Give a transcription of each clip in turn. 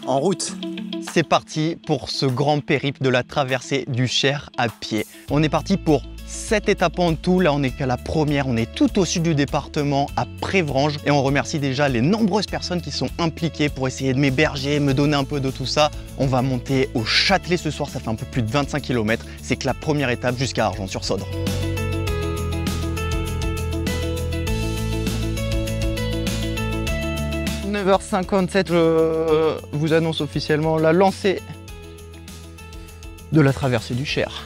En route, c'est parti pour ce grand périple de la traversée du Cher à pied. On est parti pour 7 étapes en tout. Là, on est qu'à la première. On est tout au sud du département, à Prévranges. Et on remercie déjà les nombreuses personnes qui sont impliquées pour essayer de m'héberger, me donner un peu de tout ça. On va monter au Châtelet ce soir. Ça fait un peu plus de 25 km. C'est que la première étape jusqu'à Argenton-sur-Saudre. 9h57, je vous annonce officiellement la lancée de la traversée du Cher.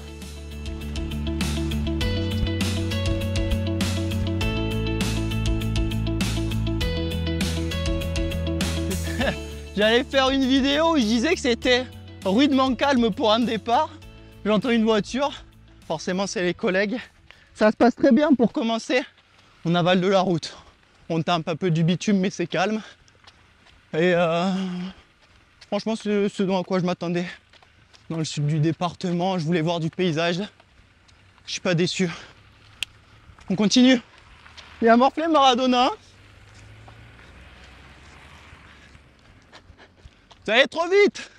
J'allais faire une vidéo où je disais que c'était rudement calme pour un départ. J'entends une voiture, forcément c'est les collègues. Ça se passe très bien pour commencer. On avale de la route. On tape un peu du bitume mais c'est calme. Et franchement, c'est ce dont à quoi je m'attendais. Dans le sud du département, je voulais voir du paysage. Je suis pas déçu. On continue. Il y a morflé Maradona. Ça allait trop vite.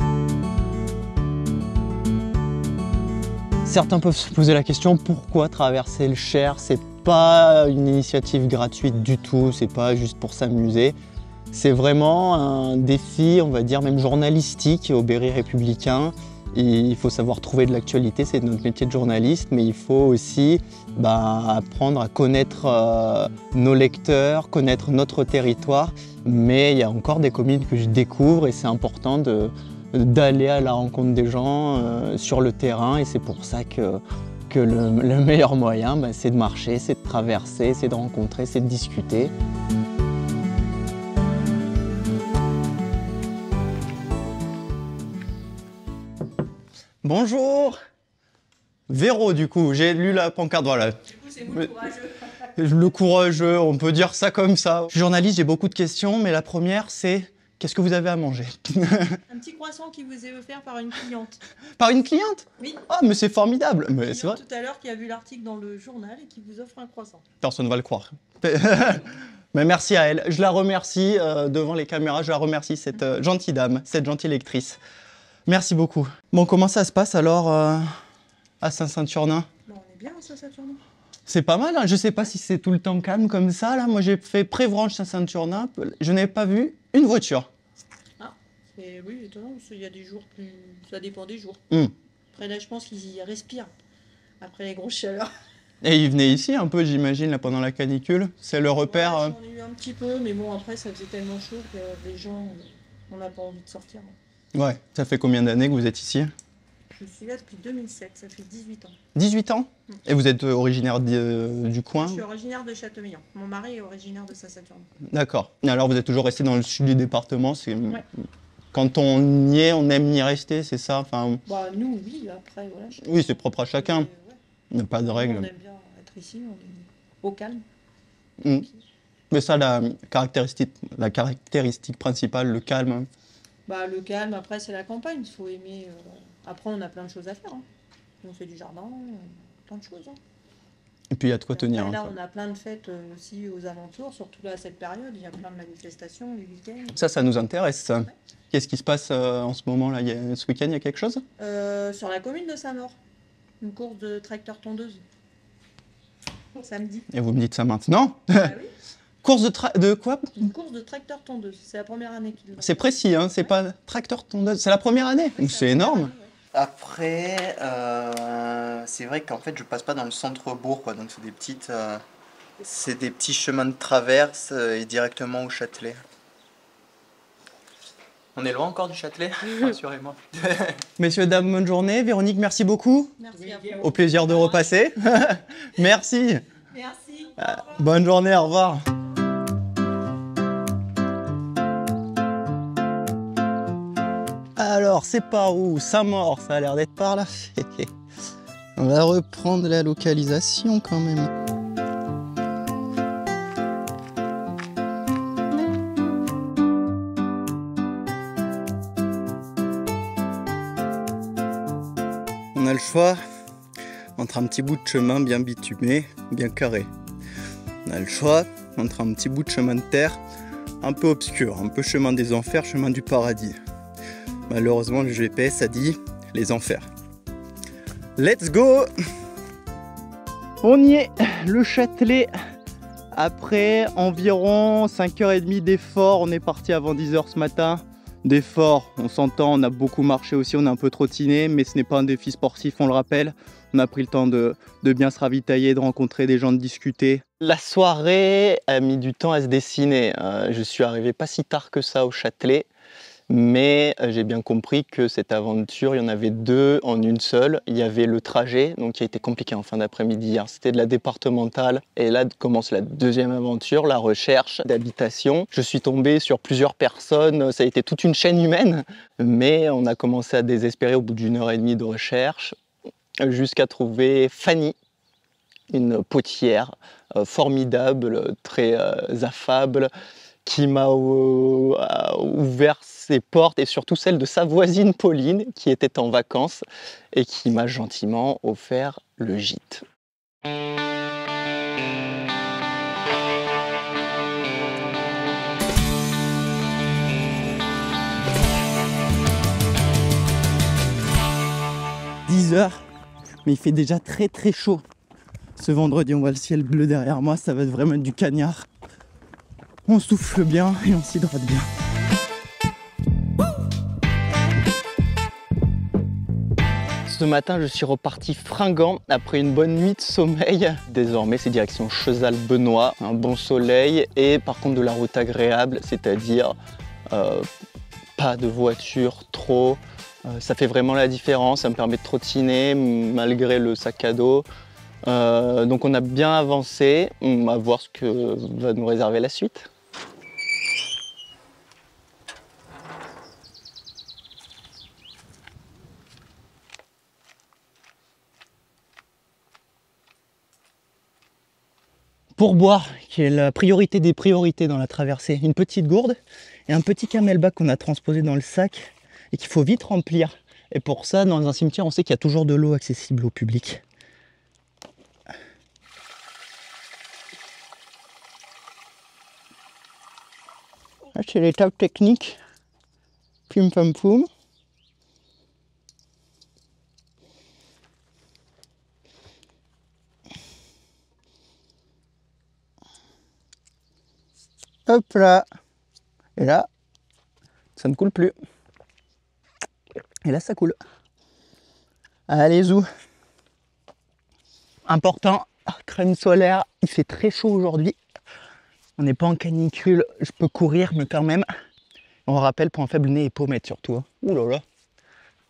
Certains peuvent se poser la question, pourquoi traverser le Cher? C'est pas une initiative gratuite du tout, c'est pas juste pour s'amuser. C'est vraiment un défi, on va dire même journalistique au Berry républicain. Et il faut savoir trouver de l'actualité, c'est notre métier de journaliste, mais il faut aussi apprendre à connaître nos lecteurs, connaître notre territoire. Mais il y a encore des communes que je découvre et c'est important d'aller à la rencontre des gens sur le terrain. Et c'est pour ça que le meilleur moyen, c'est de marcher, c'est de traverser, c'est de rencontrer, c'est de discuter. Bonjour. Véro du coup, j'ai lu la pancarte, voilà. Du coup c'est vous le courageux. Le courageux, on peut dire ça comme ça. Je suis journaliste, j'ai beaucoup de questions, mais la première c'est, qu'est-ce que vous avez à manger? Un petit croissant qui vous est offert par une cliente. Par une cliente? Oui. Ah mais c'est formidable, mais c'est vrai. Tout à l'heure qui a vu l'article dans le journal et qui vous offre un croissant. Personne ne va le croire. Mais merci à elle, je la remercie devant les caméras, je la remercie cette gentille dame, cette gentille lectrice. Merci beaucoup. Bon, comment ça se passe alors à Saint-Saturnin? Bon, on est bien à Saint-Saturnin. C'est pas mal, hein. Je sais pas si c'est tout le temps calme comme ça. Là, moi j'ai fait Prévranges-Saint-Saturnin, je n'avais pas vu une voiture. Ah, oui, étonnant, parce qu'il y a des jours plus... Ça dépend des jours. Après là, je pense qu'ils y respirent, après les grosses chaleurs. Et ils venaient ici un peu, j'imagine, là pendant la canicule. C'est le repère. Ouais, j'en ai eu un petit peu, mais bon, après ça faisait tellement chaud que les gens, on n'a pas envie de sortir. Ouais, ça fait combien d'années que vous êtes ici? Je suis là depuis 2007, ça fait 18 ans. 18 ans? Et vous êtes originaire du coin? Je suis originaire de Châteaubriand. Mon mari est originaire de Saint-Saturnin. D'accord. Et alors vous êtes toujours resté dans le sud du département? Ouais. Quand on y est, on aime y rester, c'est ça? Enfin... Bah nous, oui, après, voilà. Oui, c'est propre à chacun. Ouais. Il n'y a pas de règle. On aime bien être ici, on est au calme. Mais ça, la caractéristique principale, le calme. Bah, le calme, après, c'est la campagne. Il faut aimer. Après, on a plein de choses à faire. Hein. On fait du jardin, plein de choses. Hein. Et puis, il y a de quoi tenir. Après, là, on a plein de fêtes aussi aux alentours, surtout là, à cette période. Il y a plein de manifestations, les week-ends. Ça nous intéresse. Ouais. Qu'est-ce qui se passe en ce moment là? Ce week-end, il y a quelque chose? Sur la commune de Saint-Maur, une course de tracteur-tondeuse. Samedi. Et vous me dites ça maintenant? Ah oui. Course de quoi? Une course de tracteur-tondeuse. C'est la première année qu'ils l'ont. C'est précis, hein, c'est pas tracteur-tondeuse. C'est la première année? Oui, c'est énorme. Année, ouais. Après, c'est vrai qu'en fait, je passe pas dans le centre-bourg, quoi. Donc, c'est des petits chemins de traverse et directement au Châtelet. On est loin encore du Châtelet, rassurez-moi. Messieurs, dames, bonne journée. Véronique, merci beaucoup. Merci à vous. Au plaisir de repasser. Merci. Merci. Bonne journée, au revoir. Alors, c'est par où? Saint-Maur, ça a l'air d'être par là. On va reprendre la localisation quand même. On a le choix entre un petit bout de chemin bien bitumé, bien carré. On a le choix entre un petit bout de chemin de terre, un peu obscur, un peu chemin des enfers, chemin du paradis. Malheureusement, le GPS a dit les enfers. Let's go! On y est, le Châtelet. Après environ 5h30 d'effort, on est parti avant 10h ce matin. D'effort, on s'entend, on a beaucoup marché aussi, on a un peu trottiné, mais ce n'est pas un défi sportif, on le rappelle. On a pris le temps de bien se ravitailler, de rencontrer des gens, de discuter. La soirée a mis du temps à se dessiner. Je suis arrivé pas si tard que ça au Châtelet. Mais j'ai bien compris que cette aventure, il y en avait deux en une seule. Il y avait le trajet, donc qui a été compliqué en fin d'après-midi hier. C'était de la départementale. Et là commence la deuxième aventure, la recherche d'habitation. Je suis tombé sur plusieurs personnes. Ça a été toute une chaîne humaine. Mais on a commencé à désespérer au bout d'1h30 de recherche, jusqu'à trouver Fanny, une potière formidable, très affable, qui m'a ouvert ses portes et surtout celle de sa voisine Pauline qui était en vacances et qui m'a gentiment offert le gîte. « 10h, mais il fait déjà très très chaud. Ce vendredi, on voit le ciel bleu derrière moi, ça va vraiment être du cagnard. On souffle bien et on s'hydrate bien. Ce matin, je suis reparti fringant après une bonne nuit de sommeil. Désormais, c'est direction Cheuzal-Benoît, un bon soleil et par contre de la route agréable, c'est-à-dire pas de voiture trop. Ça fait vraiment la différence, ça me permet de trottiner malgré le sac à dos. Donc on a bien avancé, on va voir ce que va nous réserver la suite. Pour boire, qui est la priorité des priorités dans la traversée, une petite gourde et un petit camelback qu'on a transposé dans le sac et qu'il faut vite remplir. Et pour ça, dans un cimetière, on sait qu'il y a toujours de l'eau accessible au public. Là, c'est l'étape technique. Pum pum pum. Hop là. Et là, ça ne coule plus. Et là, ça coule. Allez, zou. Important, crème solaire. Il fait très chaud aujourd'hui. On n'est pas en canicule. Je peux courir, mais quand même. On rappelle pour un faible nez et pommettes surtout. Ouh là là.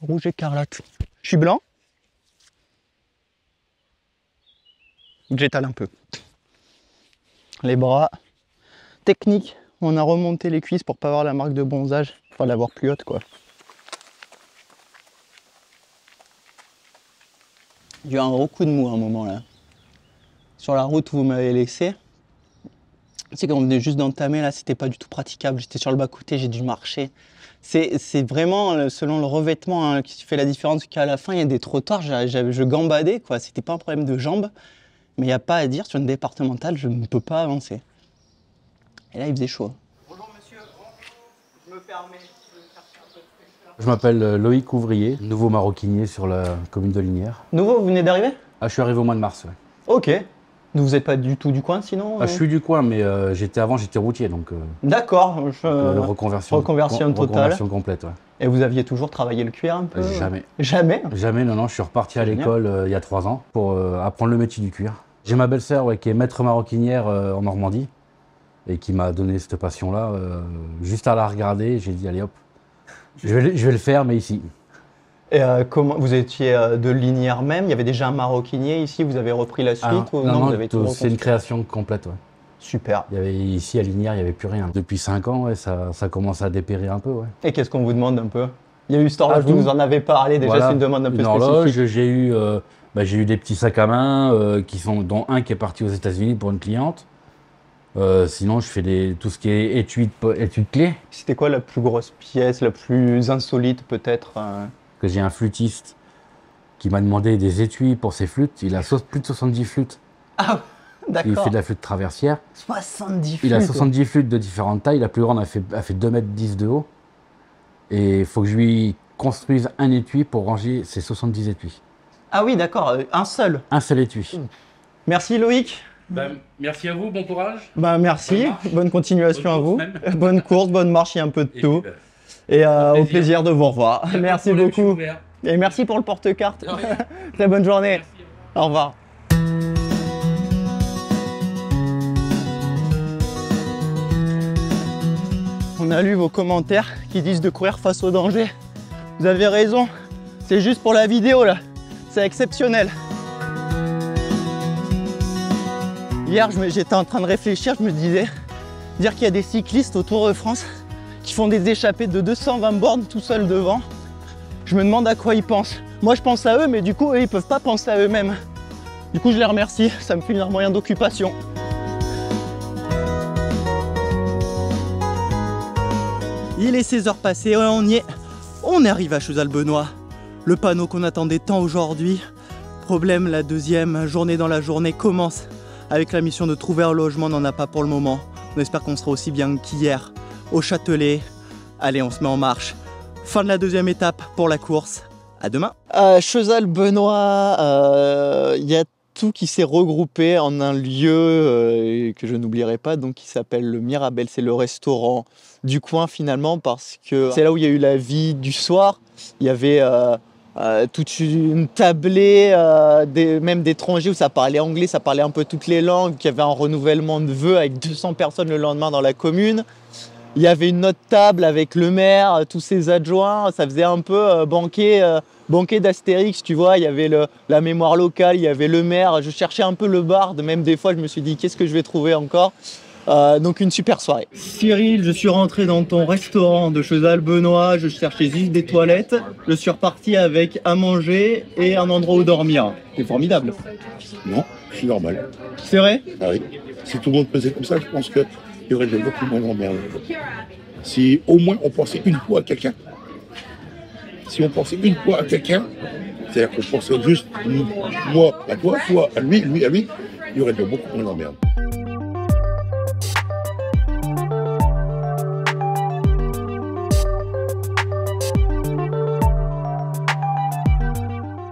Rouge écarlate. Je suis blanc. J'étale un peu. Les bras. Technique, on a remonté les cuisses pour pas avoir la marque de bronzage, enfin l'avoir plus haute quoi. J'ai eu un gros coup de mou à un moment là. Sur la route où vous m'avez laissé, c'est qu'on venait juste d'entamer là, c'était pas du tout praticable. J'étais sur le bas-côté, j'ai dû marcher. C'est vraiment selon le revêtement hein, qui fait la différence qu'à la fin il y a des trottoirs, je gambadais quoi. C'était pas un problème de jambes, mais il n'y a pas à dire, sur une départementale, je ne peux pas avancer. Et là, il faisait chaud. Bonjour monsieur, je me permets de chercher un peu de fraîcheur. Je m'appelle Loïc Ouvrier, nouveau maroquinier sur la commune de Lignières. Nouveau, vous venez d'arriver? Ah, je suis arrivé au mois de mars, ouais. Ok. Vous n'êtes pas du tout du coin sinon? Je suis du coin, mais j'étais routier, donc... D'accord. Reconversion totale. Reconversion complète, ouais. Et vous aviez toujours travaillé le cuir un peu? Jamais. Jamais? Jamais, non, je suis reparti à l'école il y a 3 ans pour apprendre le métier du cuir. J'ai ma belle-sœur qui est maître maroquinière en Normandie et qui m'a donné cette passion-là. Juste à la regarder, j'ai dit allez hop, je vais le faire, mais ici. Et comment vous étiez de Lignières même? Il y avait déjà un maroquinier ici, vous avez repris la suite ou non, vous avez tout c'est une création complète, ouais. Super. Il y avait, ici à Lignières, il n'y avait plus rien. Depuis 5 ans, ouais, ça commence à dépérir un peu, ouais. Et qu'est-ce qu'on vous demande un peu? Il y a eu cette horloge, vous nous en avez parlé déjà, voilà. C'est une demande un peu spécifique. Horloge, j'ai eu des petits sacs à main, dont un qui est parti aux États-Unis pour une cliente. Sinon, je fais tout ce qui est étui de clés. C'était quoi la plus grosse pièce, la plus insolite peut-être Que j'ai un flûtiste qui m'a demandé des étuis pour ses flûtes. Il a plus de 70 flûtes. Ah Il fait de la flûte traversière. 70 flûtes. Il a 70 flûtes de différentes tailles. La plus grande a fait 2,10 m de haut. Et il faut que je lui construise un étui pour ranger ses 70 étuis. Ah oui, d'accord, un seul. Un seul étui. Merci Loïc. Merci à vous, bon courage. Merci, bonne continuation à vous. Bonne course, bonne marche, il y a un peu de tout. Et au plaisir de vous revoir. Merci beaucoup. Et merci pour le porte-carte. Très bonne journée. Au revoir. On a lu vos commentaires qui disent de courir face au danger. Vous avez raison, c'est juste pour la vidéo là. C'est exceptionnel. Hier, j'étais en train de réfléchir, je me disais, dire qu'il y a des cyclistes au Tour de France qui font des échappées de 220 bornes tout seuls devant, je me demande à quoi ils pensent. Moi, je pense à eux, mais du coup, eux, ils peuvent pas penser à eux-mêmes. Du coup, je les remercie, ça me fait un moyen d'occupation. Il est 16 h passées, ouais, on y est. On arrive à Cheuzal-Benoît, le panneau qu'on attendait tant aujourd'hui. Problème, la deuxième journée dans la journée commence. Avec la mission de trouver un logement, on n'en a pas pour le moment. On espère qu'on sera aussi bien qu'hier au Châtelet. Allez, on se met en marche. Fin de la deuxième étape pour la course. À demain. À Cheuzal-Benoît, il y a tout qui s'est regroupé en un lieu que je n'oublierai pas, donc qui s'appelle le Mirabel. C'est le restaurant du coin finalement, parce que c'est là où il y a eu la vie du soir. Il y avait toute une tablée, même d'étrangers où ça parlait anglais, ça parlait un peu toutes les langues, il y avait un renouvellement de vœux avec 200 personnes le lendemain dans la commune. Il y avait une autre table avec le maire, tous ses adjoints, ça faisait un peu banquet d'Astérix, tu vois, il y avait la mémoire locale, il y avait le maire, je cherchais un peu le barde, même des fois je me suis dit qu'est-ce que je vais trouver encore. Donc une super soirée. Cyril, je suis rentré dans ton restaurant de Cheuzal-Benoît, je cherchais juste des toilettes, je suis reparti avec à manger et un endroit où dormir. C'est formidable. Non, je suis normal. C'est vrai? Ah oui. Si tout le monde faisait comme ça, je pense qu'il y aurait beaucoup moins d'emmerdes. Si au moins on pensait une fois à quelqu'un, c'est-à-dire qu'on pensait juste moi à toi, toi à lui, lui à lui, il y aurait beaucoup moins d'emmerdes.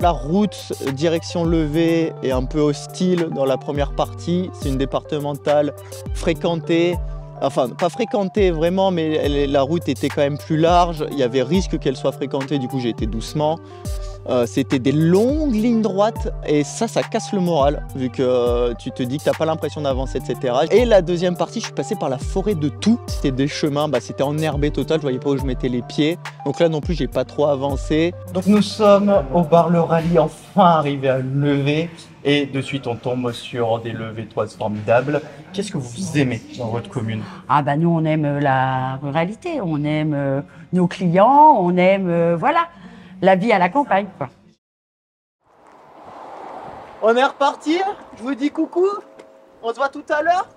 La route direction Levée est un peu hostile dans la première partie. C'est une départementale fréquentée. Enfin, pas fréquentée vraiment, mais la route était quand même plus large. Il y avait risque qu'elle soit fréquentée, du coup j'ai été doucement. C'était des longues lignes droites et ça casse le moral vu que tu te dis que tu n'as pas l'impression d'avancer, etc. Et la deuxième partie, je suis passé par la forêt de Tout. C'était des chemins, c'était enherbé total, je voyais pas où je mettais les pieds. Donc là non plus, j'ai pas trop avancé. Donc nous sommes au bar Le Rallye, enfin arrivé à Levée. Et de suite, on tombe sur des levétoises formidables. Qu'est-ce que vous aimez dans votre commune? Ah bah nous, on aime la ruralité, on aime nos clients, on aime, voilà, la vie à la campagne, quoi. On est reparti, je vous dis coucou, on se voit tout à l'heure.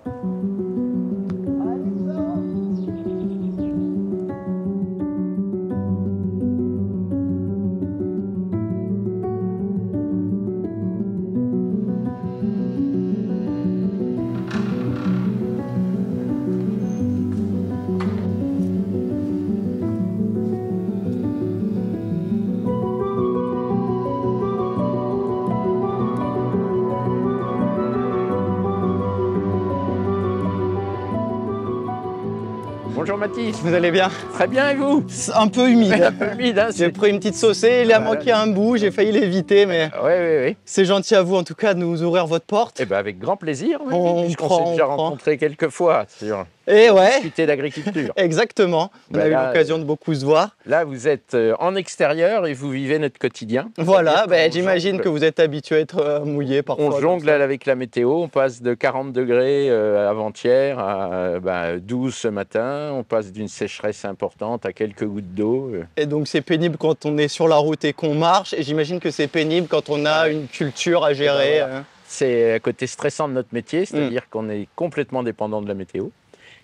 Bonjour Mathis. Vous allez bien? Très bien, et vous? Un peu humide. Un peu humide, hein. J'ai pris une petite saucée, il a manqué un bout, j'ai failli l'éviter, mais Oui. c'est gentil à vous en tout cas de nous ouvrir votre porte. Eh ben avec grand plaisir, oui, On puisqu'on prend, s'est déjà on prend. rencontrés quelques fois sur Et ouais, discuter d'agriculture. exactement, on a eu l'occasion de beaucoup se voir. Là, vous êtes en extérieur et vous vivez notre quotidien. Voilà, C'est-à-dire qu'on j'imagine jongle. que vous êtes habitué à être mouillé parfois. On comme jongle ça. avec la météo, on passe de 40 degrés avant-hier à 12 ce matin, on passe d'une sécheresse importante à quelques gouttes d'eau. Et donc c'est pénible quand on est sur la route et qu'on marche, et j'imagine que c'est pénible quand on a une culture à gérer. Voilà. C'est un côté stressant de notre métier, c'est-à-dire qu'on est complètement dépendant de la météo.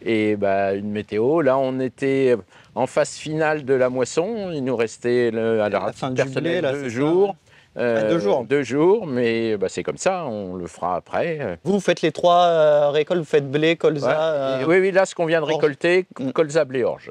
Et une météo, là on était en phase finale de la moisson, il nous restait à la fin du personnel blé, là, 2 c'est jours. 2 jours. 2 jours, mais bah, c'est comme ça, on le fera après. Vous faites les 3 récoltes, vous faites blé, colza. Ouais. Oui, là, ce qu'on vient de récolter, colza, blé, orge.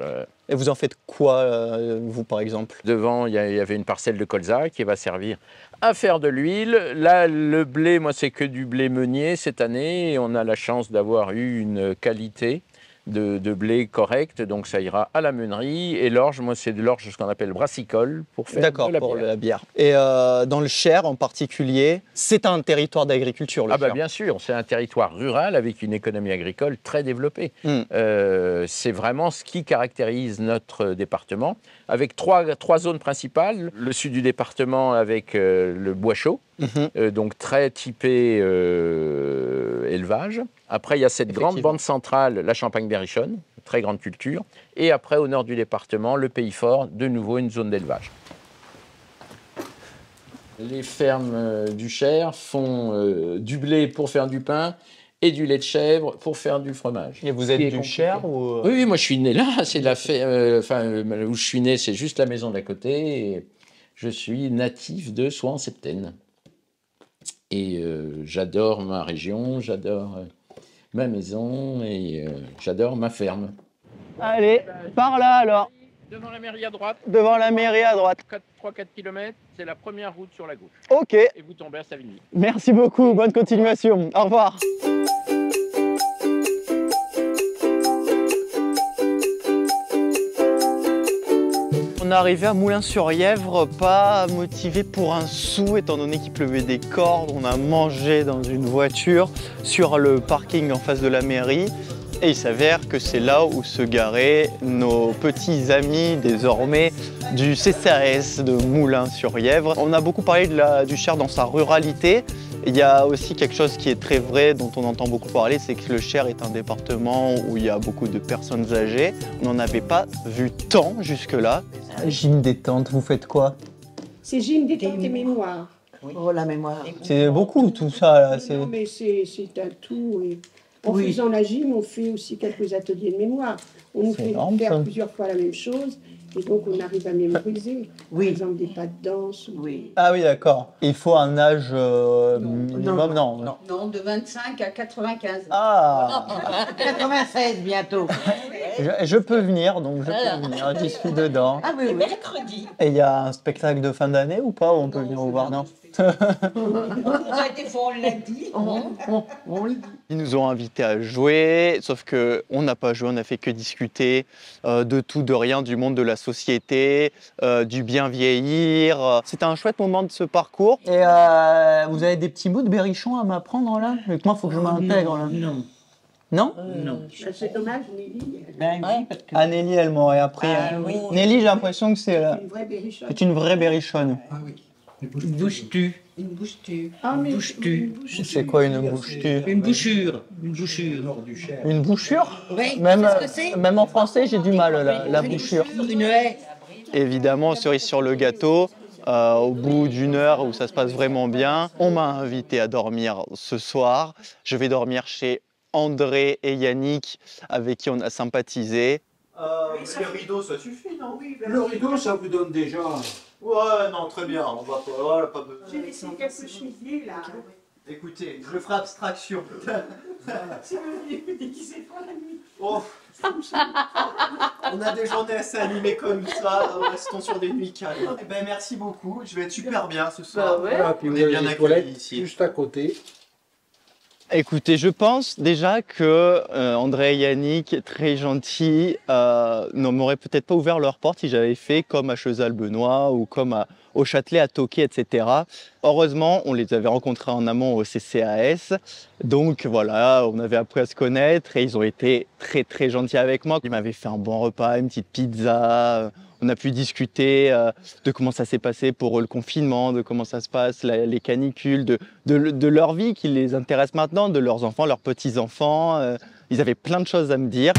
Et vous en faites quoi, vous, par exemple? Devant, il y avait une parcelle de colza qui va servir à faire de l'huile. Là, le blé, moi, c'est que du blé meunier cette année. Et on a la chance d'avoir eu une qualité de blé correcte, donc ça ira à la meunerie. Et l'orge, moi, c'est de l'orge, ce qu'on appelle brassicole, pour faire de la pour bière. la bière. Et dans le Cher, en particulier, c'est un territoire d'agriculture, le Cher. Bien sûr, c'est un territoire rural avec une économie agricole très développée. C'est vraiment ce qui caractérise notre département, avec trois zones principales. Le sud du département avec le bois chaud, donc très typé élevage. Après, il y a cette grande bande centrale, la Champagne-Berrichonne, très grande culture. Et après, au nord du département, le Pays Fort, de nouveau une zone d'élevage. Les fermes du Cher font du blé pour faire du pain et du lait de chèvre pour faire du fromage. Et vous êtes du Cher ou... Oui, moi je suis né là. C'est où je suis né, c'est juste la maison d'à côté. Et je suis natif de Soins-en-Septène. Et j'adore ma région, j'adore ma maison et j'adore ma ferme. Allez, par là alors. Devant la mairie à droite. Devant la mairie à droite. 3-4 km, c'est la première route sur la gauche. Ok. Et vous tombez à Savigny. Merci beaucoup, bonne continuation. Au revoir. On est arrivé à Moulins-sur-Yèvre, pas motivé pour un sou, étant donné qu'il pleuvait des cordes. On a mangé dans une voiture sur le parking en face de la mairie. Et il s'avère que c'est là où se garaient nos petits amis désormais du CCAS de Moulins-sur-Yèvre. On a beaucoup parlé du Cher dans sa ruralité. Il y a aussi quelque chose qui est très vrai, dont on entend beaucoup parler, c'est que le Cher est un département où il y a beaucoup de personnes âgées. On n'en avait pas vu tant jusque-là. Gym détente, vous faites quoi? C'est gym détente et mémoire. Oh, la mémoire. C'est beaucoup tout ça là. Non, mais c'est un tout. Et en faisant la gym, on fait aussi quelques ateliers de mémoire. On nous fait faire plusieurs fois la même chose. Et donc, on arrive à mémoriser. Par exemple, des pas de danse. Ah oui, d'accord. Il faut un âge minimum, non. Non, de 25 à 95. Ah 96 bientôt. Je peux venir, donc je peux venir. J'y suis dedans. Ah oui, mercredi. Et il y a un spectacle de fin d'année ou pas? On peut venir vous voir, non? On l'a dit. Ils nous ont invités à jouer, sauf qu'on n'a pas joué, on n'a fait que discuter de tout, de rien, du monde de la société, du bien vieillir. C'était un chouette moment de ce parcours. Et vous avez des petits bouts de berrichon à m'apprendre là? Moi, il faut que je m'intègre là. Non. Non? Non. C'est dommage, Nelly. Ah, Nelly, elle m'aurait appris. Nelly, j'ai l'impression que c'est Une vraie berrichonne. c'est une vraie berrichonne. Une bouche-tu. Une bouche-tu. Ah, mais bouche-tu. C'est quoi une bouche-tu? Une bouchure. Une bouchure. Une bouchure? Oui, Même, c'est ce que c'est. même en français, j'ai du mal, la bouchure. Une haie. Évidemment, cerise sur le gâteau, au bout d'une heure où ça se passe vraiment bien, on m'a invité à dormir ce soir. Je vais dormir chez André et Yannick, avec qui on a sympathisé. Les rideaux, ça suffit, non? Le rideau, ça vous donne déjà... Ouais, non, très bien, on va pas... Voilà, pas besoin. j'ai laissé quelques chemises là. Écoutez, je ferai abstraction. Si vous voulez vous déguiser pour la nuit. Oh, on a des journées assez animées comme ça, restons sur des nuits calmes. Eh ben, merci beaucoup, je vais être super bien ce soir. Voilà, puis On vous est avez bien les accueillis toilettes ici. juste à côté. Écoutez, je pense déjà que André et Yannick, très gentils, ne m'auraient peut-être pas ouvert leurs portes si j'avais fait comme à Cheuzal-Benoît ou comme au Châtelet, à Touquet, etc. Heureusement, on les avait rencontrés en amont au CCAS. Donc voilà, on avait appris à se connaître et ils ont été très très gentils avec moi. Ils m'avaient fait un bon repas, une petite pizza. On a pu discuter de comment ça s'est passé pour eux le confinement, de comment ça se passe, les canicules, de leur vie qui les intéresse maintenant, de leurs enfants, leurs petits-enfants. Ils avaient plein de choses à me dire.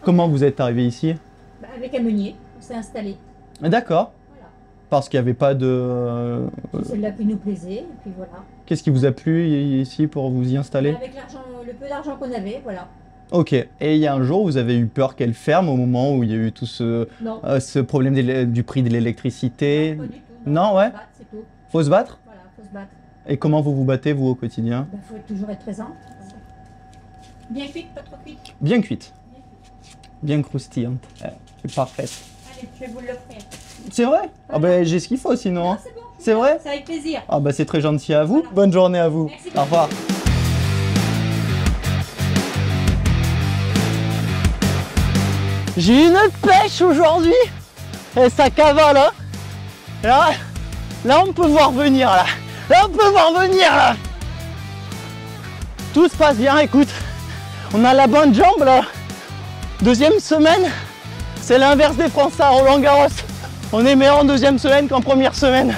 Comment vous êtes arrivé ici? Avec un meunier, on s'est installé. D'accord. Voilà. Parce qu'il n'y avait pas de... C'est là qui nous plaisait, et puis voilà. Qu'est-ce qui vous a plu ici pour vous y installer? Avec l'argent, le peu d'argent qu'on avait, voilà. Ok. Et il y a un jour, vous avez eu peur qu'elle ferme au moment où il y a eu tout ce problème du prix de l'électricité? Non, pas du tout. Non, ouais. C'est tout. Faut se battre? Voilà, faut se battre. Et comment vous vous battez, vous, au quotidien? Faut toujours être présent. Bien cuite, pas trop cuite. Bien cuite. Bien croustillante. C'est parfaite. Allez, je vais vous l'offrir. C'est vrai? Ah ben j'ai ce qu'il faut sinon. C'est bon. C'est vrai? C'est avec plaisir. Ah bah c'est très gentil à vous. Voilà. Bonne journée à vous. Merci. Au revoir. J'ai une pêche aujourd'hui. Et ça cavale, hein. Là on peut voir venir là. Là on peut voir venir là. Tout se passe bien, écoute. On a la bonne jambe là. Deuxième semaine, c'est l'inverse des Français à Roland-Garros. On est meilleur en deuxième semaine qu'en première semaine.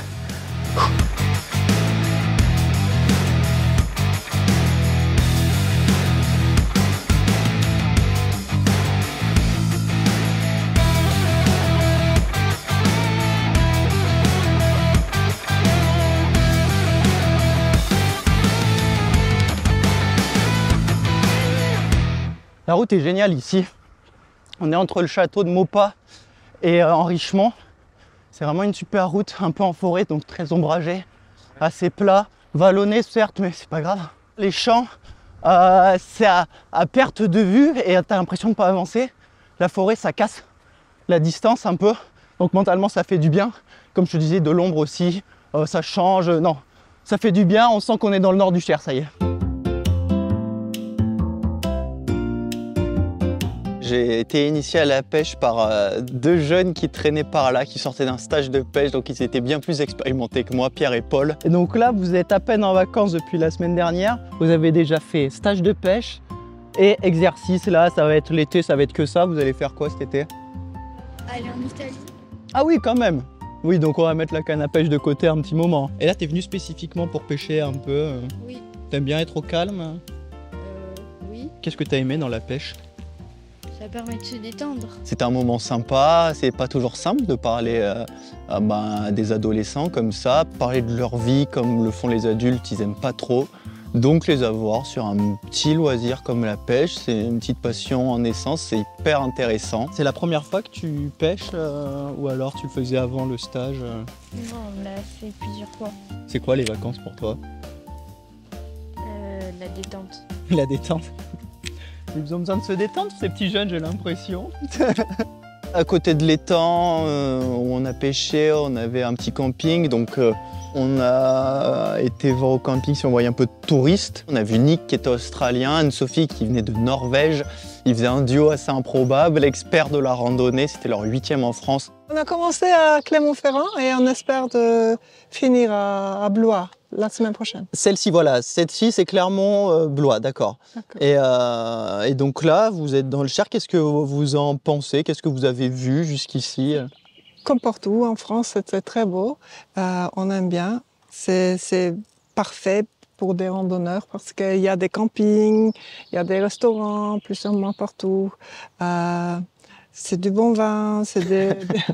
La route est géniale ici. On est entre le château de Maupas et Enrichement. C'est vraiment une super route, un peu en forêt, donc très ombragée, assez plat, vallonné certes, mais c'est pas grave. Les champs, c'est à perte de vue et t'as l'impression de ne pas avancer. La forêt, ça casse la distance un peu, donc mentalement ça fait du bien. Comme je te disais, de l'ombre aussi, ça change, non, ça fait du bien, on sent qu'on est dans le nord du Cher, ça y est. J'ai été initié à la pêche par deux jeunes qui traînaient par là, qui sortaient d'un stage de pêche, donc ils étaient bien plus expérimentés que moi, Pierre et Paul. Et donc là, vous êtes à peine en vacances depuis la semaine dernière. Vous avez déjà fait stage de pêche et exercice. Là, ça va être l'été, ça va être que ça. Vous allez faire quoi cet été? Aller en Italie. Ah oui, quand même. Oui, donc on va mettre la canne à pêche de côté un petit moment. Et là, t'es venu spécifiquement pour pêcher un peu? Oui. T'aimes bien être au calme? Oui. Qu'est-ce que t'as aimé dans la pêche? Ça permet de se détendre. C'est un moment sympa, c'est pas toujours simple de parler à des adolescents comme ça, parler de leur vie comme le font les adultes, ils aiment pas trop. Donc les avoir sur un petit loisir comme la pêche, c'est une petite passion en naissance, c'est hyper intéressant. C'est la première fois que tu pêches ou alors tu le faisais avant le stage? Non, on l'a fait plusieurs fois. C'est quoi les vacances pour toi? La détente. La détente? Ils ont besoin de se détendre, ces petits jeunes, j'ai l'impression. À côté de l'étang où on a pêché, on avait un petit camping, donc on a été voir au camping si on voyait un peu de touristes. On a vu Nick qui était australien, Anne-Sophie qui venait de Norvège. Ils faisaient un duo assez improbable, expert de la randonnée, c'était leur 8e en France. On a commencé à Clermont-Ferrand et on espère de finir à Blois la semaine prochaine. Celle-ci, voilà, celle-ci c'est Clermont-Blois, d'accord. Et donc là, vous êtes dans le Cher, qu'est-ce que vous en pensez? Qu'est-ce que vous avez vu jusqu'ici? Comme partout en France, c'est très beau, on aime bien, c'est parfait pour des randonneurs parce qu'il y a des campings, il y a des restaurants, plus ou moins partout. C'est du bon vin, c'est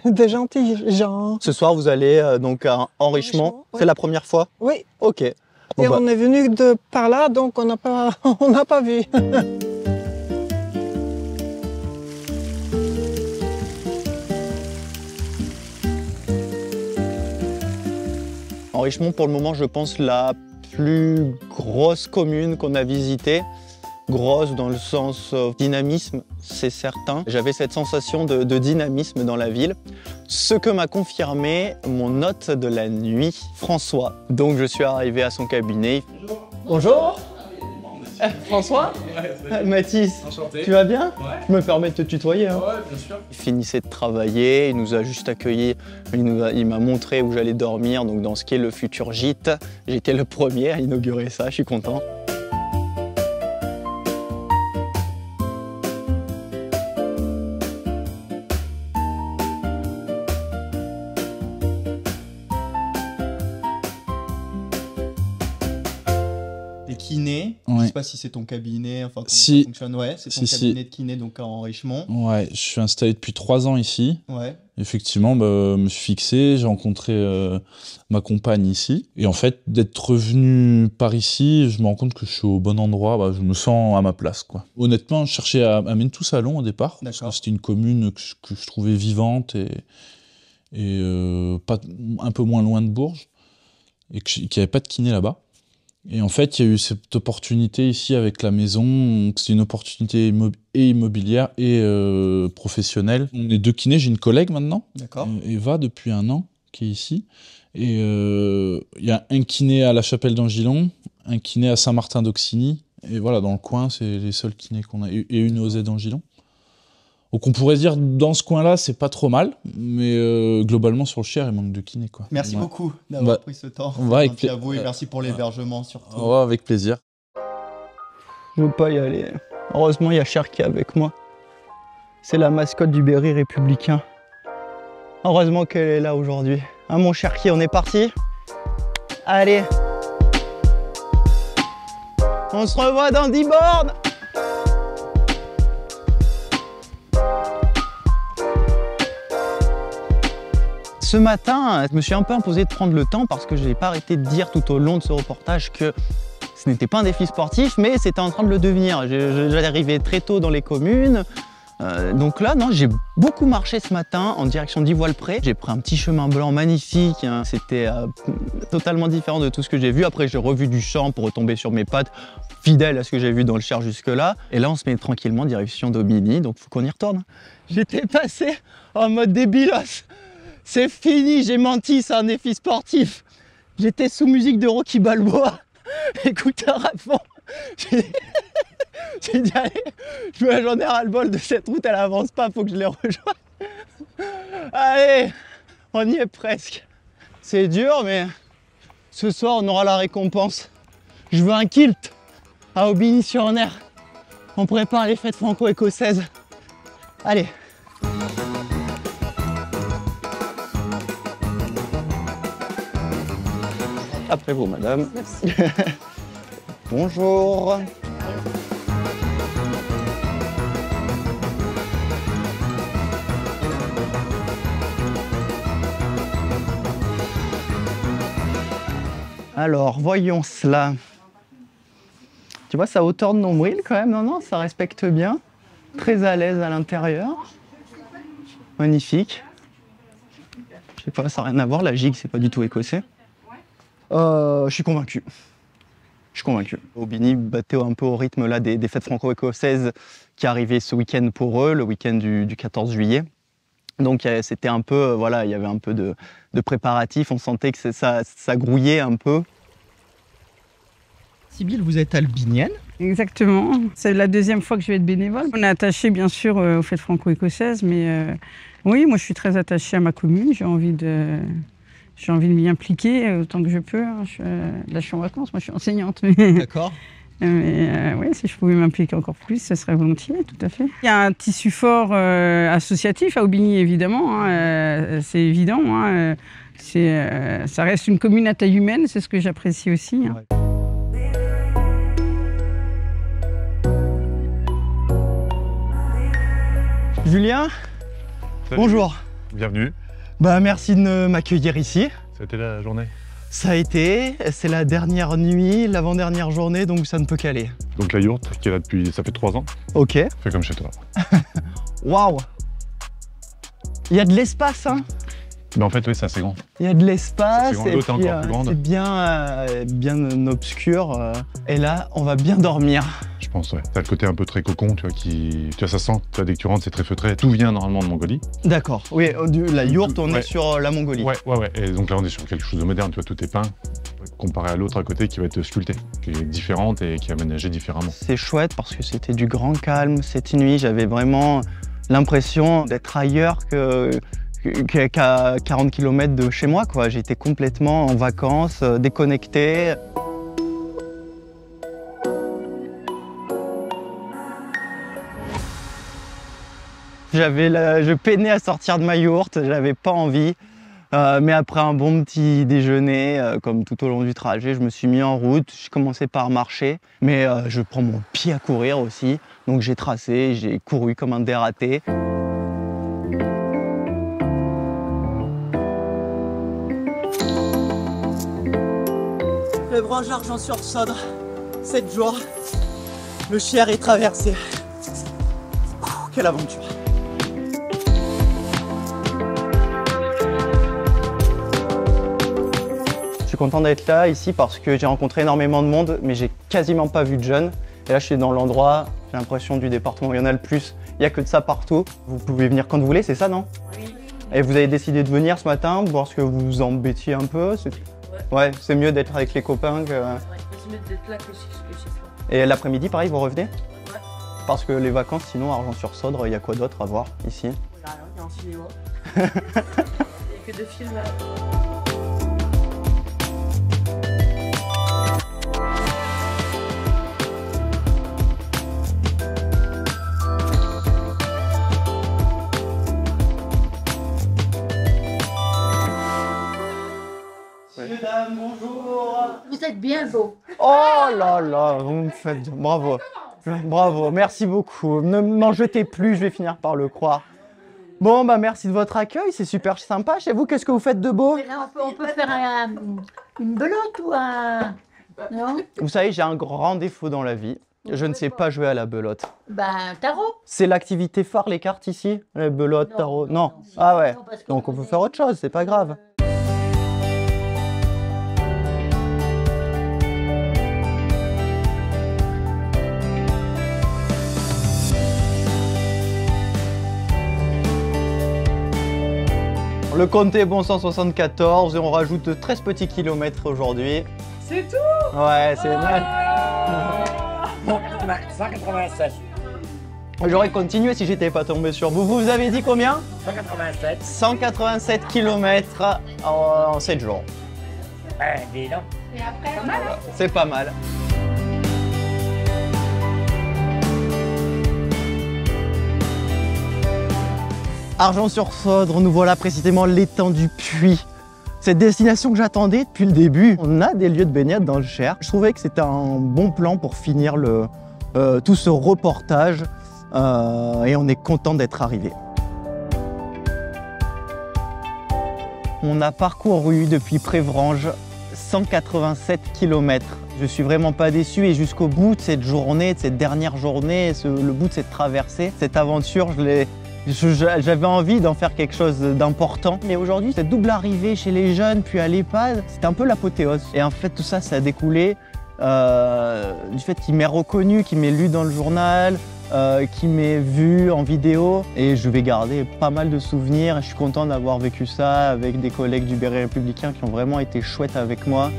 des gentils gens. Ce soir, vous allez donc à Enrichement. C'est la première fois? Oui. Ok. Bon, et on est venu par là, donc on n'a pas vu. Enrichement, pour le moment, je pense la plus grosse commune qu'on a visitée. Grosse dans le sens dynamisme, c'est certain. J'avais cette sensation de dynamisme dans la ville. Ce que m'a confirmé mon hôte de la nuit, François. Donc je suis arrivé à son cabinet. Bonjour. François? Mathis, enchanté. Tu vas bien? Ouais. Je me permets de te tutoyer. Hein. Ouais, bien sûr. Il finissait de travailler, il nous a juste accueillis, il m'a montré où j'allais dormir, donc dans ce qui est le futur gîte. J'étais le premier à inaugurer ça, je suis content. kiné. Ouais. Je sais pas si c'est ton cabinet, enfin comment Si. ça fonctionne. Ouais, c'est ton cabinet de kiné donc en Richemont. Ouais, je suis installé depuis 3 ans ici. Ouais. Effectivement, je me suis fixé, j'ai rencontré ma compagne ici. Et en fait, d'être revenu par ici, je me rends compte que je suis au bon endroit, je me sens à ma place, quoi. Honnêtement, je cherchais à Menetou-Salon au départ, parce que c'était une commune que je trouvais vivante et pas, un peu moins loin de Bourges, et qu'il n'y avait pas de kiné là-bas. Et en fait, il y a eu cette opportunité ici avec la maison. C'est une opportunité immobilière et professionnelle. On est 2 kinés, j'ai une collègue maintenant, Eva, depuis 1 an, qui est ici. Et il y a un kiné à la Chapelle d'Angilon, un kiné à Saint-Martin d'Auxigny. Et voilà, dans le coin, c'est les seuls kinés qu'on a. Et une aux d'Angilon. Donc on pourrait dire, dans ce coin-là, c'est pas trop mal, mais globalement, sur le Cher, il manque de kinés, quoi. Merci beaucoup d'avoir pris ce temps. Merci à vous et merci pour l'hébergement surtout. Ouais, avec plaisir. Je veux pas y aller. Heureusement, il y a Cher qui est avec moi. C'est la mascotte du Berry républicain. Heureusement qu'elle est là aujourd'hui. Hein, mon Cherki, on est parti? Allez. On se revoit dans 10 bornes. Ce matin, je me suis un peu imposé de prendre le temps parce que je n'ai pas arrêté de dire tout au long de ce reportage que ce n'était pas un défi sportif, mais c'était en train de le devenir. J'allais arriver très tôt dans les communes. Donc là, non, j'ai beaucoup marché ce matin en direction d'Ivoile-Pré. J'ai pris un petit chemin blanc magnifique. Hein. C'était totalement différent de tout ce que j'ai vu. Après, j'ai revu du champ pour retomber sur mes pattes, fidèle à ce que j'ai vu dans le Cher jusque-là. Et là, on se met tranquillement en direction d'Aubigny, donc il faut qu'on y retourne. J'étais passé en mode débilos. C'est fini, j'ai menti, c'est un défi sportif. J'étais sous musique de Rocky Balboa, écouteur à fond. J'ai dit allez, j'en ai ras-le-bol de cette route, elle avance pas, faut que je les rejoigne. Allez, on y est presque. C'est dur, mais ce soir on aura la récompense. Je veux un kilt à Aubigny-sur-Ner. On prépare les fêtes franco-écossaises. Allez. Après vous, madame. Merci. Bonjour. Alors, voyons cela. Tu vois, sa hauteur de nombril quand même, non, ça respecte bien. Très à l'aise à l'intérieur. Magnifique. Je sais pas, ça n'a rien à voir, la gigue, c'est pas du tout écossais. Je suis convaincu. Je suis convaincu. Aubigny battait un peu au rythme là, des fêtes franco-écossaises qui arrivaient ce week-end pour eux, le week-end du 14 juillet. Donc c'était un peu, voilà, il y avait un peu de préparatifs, on sentait que ça grouillait un peu. Sybille, vous êtes albinienne? Exactement. C'est la 2e fois que je vais être bénévole. On est attaché bien sûr aux fêtes franco-écossaises, mais oui, moi je suis très attachée à ma commune. J'ai envie de m'y impliquer autant que je peux. Là, je suis en vacances, moi je suis enseignante. D'accord. Mais oui, si je pouvais m'impliquer encore plus, ça serait volontiers, tout à fait. Il y a un tissu fort associatif à Aubigny, évidemment. Hein, c'est évident. Hein, ça reste une commune à taille humaine, c'est ce que j'apprécie aussi. Hein. Ouais. Julien, salut. Bonjour. Bienvenue. Merci de m'accueillir ici. C'était la journée. Ça a été, c'est la dernière nuit, l'avant-dernière journée, donc ça ne peut qu'aller. Donc la yourte qui est là depuis, ça fait 3 ans. Ok. Fais comme chez toi. Waouh. Il y a de l'espace, hein. Mais en fait, oui, c'est assez grand. Il y a de l'espace, et puis c'est bien obscur. Et là, on va bien dormir. Je pense, ouais. T'as le côté un peu très cocon, tu vois, tu vois, ça sent, tu vois, dès que tu rentres, c'est très feutré. Tout vient normalement de Mongolie. D'accord. Oui, la yourte, on est sur la Mongolie. Ouais. Et donc là, on est sur quelque chose de moderne, tu vois, tout est peint, comparé à l'autre à côté qui va être sculpté, qui est différente et qui est aménagée différemment. C'est chouette parce que c'était du grand calme cette nuit. J'avais vraiment l'impression d'être ailleurs qu'à 40 km de chez moi, quoi. J'étais complètement en vacances, déconnecté. Je peinais à sortir de ma yourte, j'avais pas envie. Mais après un bon petit déjeuner, comme tout au long du trajet, je me suis mis en route. J'ai commencé par marcher, mais je prends mon pied à courir aussi. Donc j'ai tracé, j'ai couru comme un dératé. Le branche Argent-sur-Sodre, 7 jours. Le Cher est traversé. Quelle aventure! Je suis content d'être là ici parce que j'ai rencontré énormément de monde, mais j'ai quasiment pas vu de jeunes. Et là, je suis dans l'endroit, j'ai l'impression, du département où il y en a le plus. Il n'y a que de ça partout. Vous pouvez venir quand vous voulez, c'est ça, non? Oui. Et vous avez décidé de venir ce matin parce que vous vous embêtiez un peu? Ouais, c'est mieux d'être avec les copains que... Ouais, c'est mieux d'être là que chez soi. Et l'après-midi, pareil, vous revenez? Ouais. Parce que les vacances, sinon, à Argent-sur-Sodre, il y a quoi d'autre à voir ici? Il y a un cinéma. Il n'y a que 2 films. Mesdames, bonjour. Vous êtes bien beau. Oh là là, vous me faites... Bravo. Bravo, merci beaucoup. Ne m'en jetez plus, je vais finir par le croire. Bon, bah merci de votre accueil, c'est super sympa. Chez vous, qu'est-ce que vous faites de beau? On peut faire une belote ou un... Non? Vous savez, j'ai un grand défaut dans la vie. Je ne sais pas jouer à la belote. Ben, tarot. C'est l'activité phare, les cartes ici? Les belotes, tarot? Non. Ah ouais. Donc on peut faire autre chose, c'est pas grave. Le compte est bon, 174 et on rajoute 13 petits kilomètres aujourd'hui. C'est tout? Ouais, c'est mal. 187. J'aurais continué si j'étais pas tombé sur vous. Vous avez dit combien? 187. 187 km en 7 jours. Dis donc. Et après, c'est pas mal. Argent-sur-Sodre, nous voilà précisément l'étang du Puy. Cette destination que j'attendais depuis le début. On a des lieux de baignade dans le Cher. Je trouvais que c'était un bon plan pour finir tout ce reportage et on est content d'être arrivé. On a parcouru depuis Prévrange 187 km. Je suis vraiment pas déçu et jusqu'au bout de cette journée, de cette dernière journée, le bout de cette traversée, cette aventure, j'avais envie d'en faire quelque chose d'important. Mais aujourd'hui, cette double arrivée chez les jeunes, puis à l'EHPAD, c'était un peu l'apothéose. Et en fait, tout ça, ça a découlé du fait qu'il m'ait reconnu, qu'il m'ait lu dans le journal, qu'il m'ait vu en vidéo. Et je vais garder pas mal de souvenirs. Je suis content d'avoir vécu ça avec des collègues du Béret Républicain qui ont vraiment été chouettes avec moi.